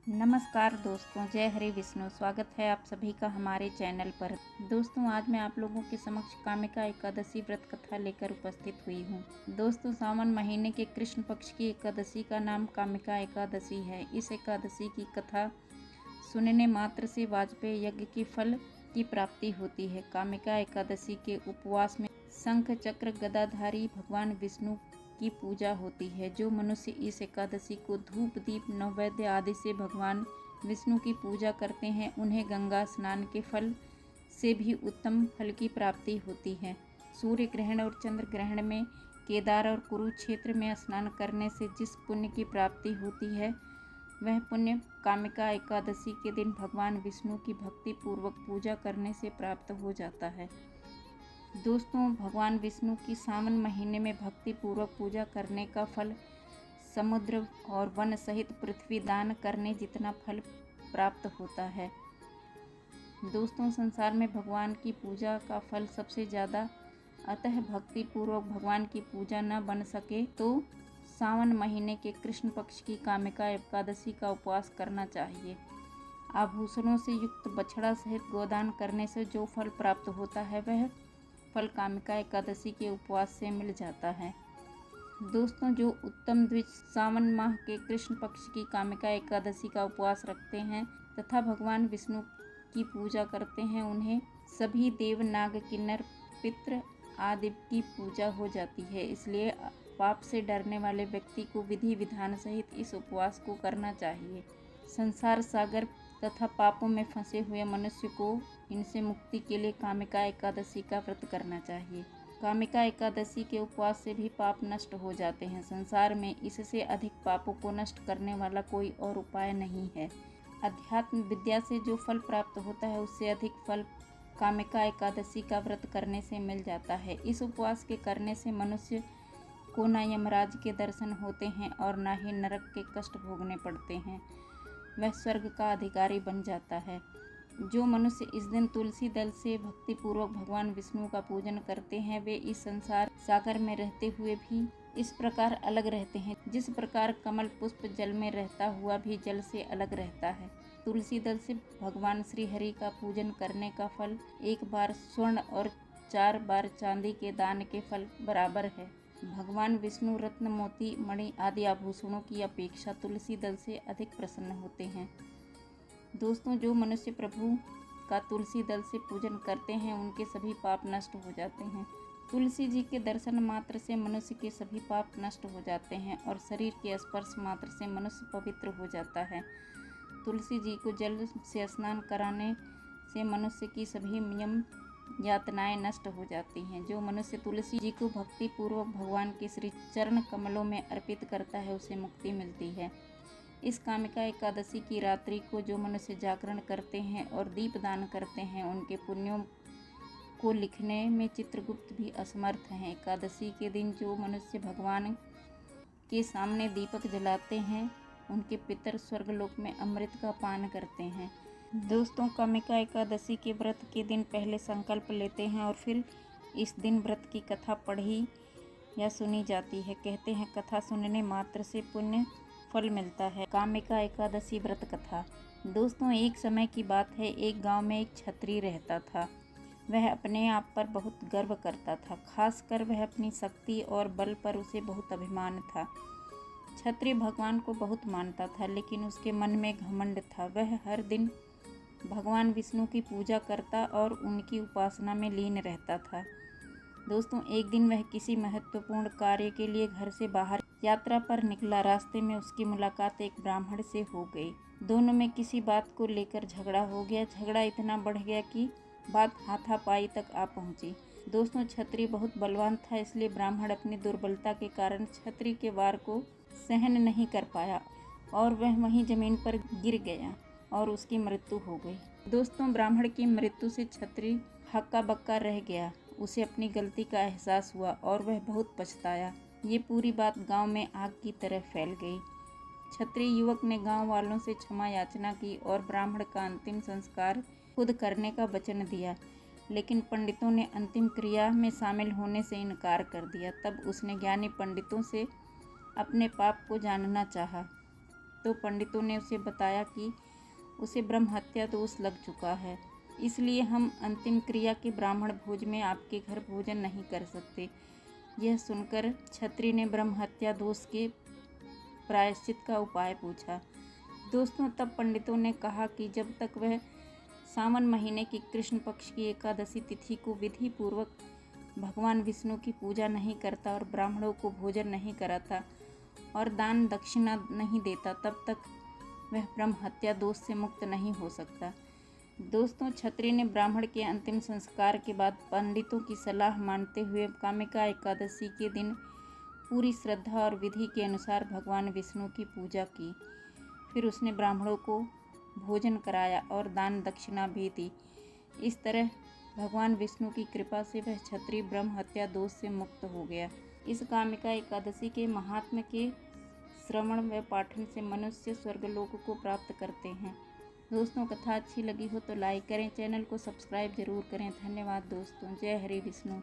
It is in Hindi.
नमस्कार दोस्तों, जय हरि विष्णु। स्वागत है आप सभी का हमारे चैनल पर। दोस्तों, आज मैं आप लोगों के समक्ष कामिका एकादशी व्रत कथा लेकर उपस्थित हुई हूँ। दोस्तों, सावन महीने के कृष्ण पक्ष की एकादशी का नाम कामिका एकादशी है। इस एकादशी की कथा सुनने मात्र से वाजपेयी यज्ञ की फल की प्राप्ति होती है। कामिका एकादशी के उपवास में शंख चक्र गदाधारी भगवान विष्णु की पूजा होती है। जो मनुष्य इस एकादशी को धूप दीप नैवेद्य आदि से भगवान विष्णु की पूजा करते हैं, उन्हें गंगा स्नान के फल से भी उत्तम फल की प्राप्ति होती है। सूर्य ग्रहण और चंद्र ग्रहण में केदार और कुरुक्षेत्र में स्नान करने से जिस पुण्य की प्राप्ति होती है, वह पुण्य कामिका एकादशी के दिन भगवान विष्णु की भक्ति पूर्वक पूजा करने से प्राप्त हो जाता है। दोस्तों, भगवान विष्णु की सावन महीने में भक्ति पूर्वक पूजा करने का फल समुद्र और वन सहित पृथ्वी दान करने जितना फल प्राप्त होता है। दोस्तों, संसार में भगवान की पूजा का फल सबसे ज़्यादा, अतः भक्ति पूर्वक भगवान की पूजा न बन सके तो सावन महीने के कृष्ण पक्ष की कामिका एकादशी का उपवास करना चाहिए। आभूषणों से युक्त बछड़ा सहित गोदान करने से जो फल प्राप्त होता है, वह फल कामिका एकादशी के उपवास से मिल जाता है। दोस्तों, जो उत्तम द्विज सावन माह के कृष्ण पक्ष की कामिका एकादशी का उपवास रखते हैं तथा भगवान विष्णु की पूजा करते हैं, उन्हें सभी देव नाग किन्नर पितृ आदि की पूजा हो जाती है। इसलिए पाप से डरने वाले व्यक्ति को विधि विधान सहित इस उपवास को करना चाहिए। संसार सागर तथा पापों में फंसे हुए मनुष्य को इनसे मुक्ति के लिए कामिका एकादशी का व्रत करना चाहिए। कामिका एकादशी के उपवास से भी पाप नष्ट हो जाते हैं। संसार में इससे अधिक पापों को नष्ट करने वाला कोई और उपाय नहीं है। अध्यात्म विद्या से जो फल प्राप्त होता है, उससे अधिक फल कामिका एकादशी का व्रत करने से मिल जाता है। इस उपवास के करने से मनुष्य को न यमराज के दर्शन होते हैं और न ही नरक के कष्ट भोगने पड़ते हैं। वह स्वर्ग का अधिकारी बन जाता है। जो मनुष्य इस दिन तुलसी दल से भक्तिपूर्वक भगवान विष्णु का पूजन करते हैं, वे इस संसार सागर में रहते हुए भी इस प्रकार अलग रहते हैं, जिस प्रकार कमल पुष्प जल में रहता हुआ भी जल से अलग रहता है। तुलसी दल से भगवान श्री हरि का पूजन करने का फल 1 बार स्वर्ण और 4 बार चांदी के दान के फल बराबर है। भगवान विष्णु रत्न मोती मणि आदि आभूषणों की अपेक्षा तुलसी दल से अधिक प्रसन्न होते हैं। दोस्तों, जो मनुष्य प्रभु का तुलसी दल से पूजन करते हैं, उनके सभी पाप नष्ट हो जाते हैं। तुलसी जी के दर्शन मात्र से मनुष्य के सभी पाप नष्ट हो जाते हैं और शरीर के स्पर्श मात्र से मनुष्य पवित्र हो जाता है। तुलसी जी को जल से स्नान कराने से मनुष्य की सभी नियम यातनाएं नष्ट हो जाती हैं। जो मनुष्य तुलसी जी को भक्ति पूर्वक भगवान के श्री चरण कमलों में अर्पित करता है, उसे मुक्ति मिलती है। इस कामिका एकादशी की रात्रि को जो मनुष्य जागरण करते हैं और दीप दान करते हैं, उनके पुण्यों को लिखने में चित्रगुप्त भी असमर्थ हैं। एकादशी के दिन जो मनुष्य भगवान के सामने दीपक जलाते हैं, उनके पितर स्वर्गलोक में अमृत का पान करते हैं। दोस्तों, कामिका एकादशी के व्रत के दिन पहले संकल्प लेते हैं और फिर इस दिन व्रत की कथा पढ़ी या सुनी जाती है। कहते हैं, कथा सुनने मात्र से पुण्य फल मिलता है। कामिका एकादशी व्रत कथा। दोस्तों, एक समय की बात है, एक गांव में एक क्षत्रिय रहता था। वह अपने आप पर बहुत गर्व करता था, खासकर वह अपनी शक्ति और बल पर उसे बहुत अभिमान था। क्षत्रिय भगवान को बहुत मानता था, लेकिन उसके मन में घमंड था। वह हर दिन भगवान विष्णु की पूजा करता और उनकी उपासना में लीन रहता था। दोस्तों, एक दिन वह किसी महत्वपूर्ण कार्य के लिए घर से बाहर यात्रा पर निकला। रास्ते में उसकी मुलाकात एक ब्राह्मण से हो गई। दोनों में किसी बात को लेकर झगड़ा हो गया। झगड़ा इतना बढ़ गया कि बात हाथापाई तक आ पहुंची। दोस्तों, क्षत्रिय बहुत बलवान था, इसलिए ब्राह्मण अपनी दुर्बलता के कारण क्षत्रिय के वार को सहन नहीं कर पाया और वह वहीं जमीन पर गिर गया और उसकी मृत्यु हो गई। दोस्तों, ब्राह्मण की मृत्यु से क्षत्रिय हक्का बक्का रह गया। उसे अपनी गलती का एहसास हुआ और वह बहुत पछताया। ये पूरी बात गांव में आग की तरह फैल गई। क्षत्रिय युवक ने गांव वालों से क्षमा याचना की और ब्राह्मण का अंतिम संस्कार खुद करने का वचन दिया, लेकिन पंडितों ने अंतिम क्रिया में शामिल होने से इनकार कर दिया। तब उसने ज्ञानी पंडितों से अपने पाप को जानना चाहा। तो पंडितों ने उसे बताया कि उसे ब्रह्म हत्या दोष लग चुका है, इसलिए हम अंतिम क्रिया के ब्राह्मण भोज में आपके घर भोजन नहीं कर सकते। यह सुनकर छत्री ने ब्रह्म हत्या दोष के प्रायश्चित का उपाय पूछा। दोस्तों, तब पंडितों ने कहा कि जब तक वह सावन महीने की कृष्ण पक्ष की एकादशी तिथि को विधि पूर्वक भगवान विष्णु की पूजा नहीं करता और ब्राह्मणों को भोजन नहीं कराता और दान दक्षिणा नहीं देता, तब तक वह ब्रह्म हत्या दोष से मुक्त नहीं हो सकता। दोस्तों, छत्री ने ब्राह्मण के अंतिम संस्कार के बाद पंडितों की सलाह मानते हुए कामिका एकादशी के दिन पूरी श्रद्धा और विधि के अनुसार भगवान विष्णु की पूजा की। फिर उसने ब्राह्मणों को भोजन कराया और दान दक्षिणा भी दी। इस तरह भगवान विष्णु की कृपा से वह क्षत्रिय ब्रह्म हत्या दोष से मुक्त हो गया। इस कामिका एकादशी के महात्म्य के श्रवण व पाठन से मनुष्य स्वर्गलोक को प्राप्त करते हैं। दोस्तों, कथा अच्छी लगी हो तो लाइक करें, चैनल को सब्सक्राइब जरूर करें। धन्यवाद दोस्तों। जय हरि विष्णु।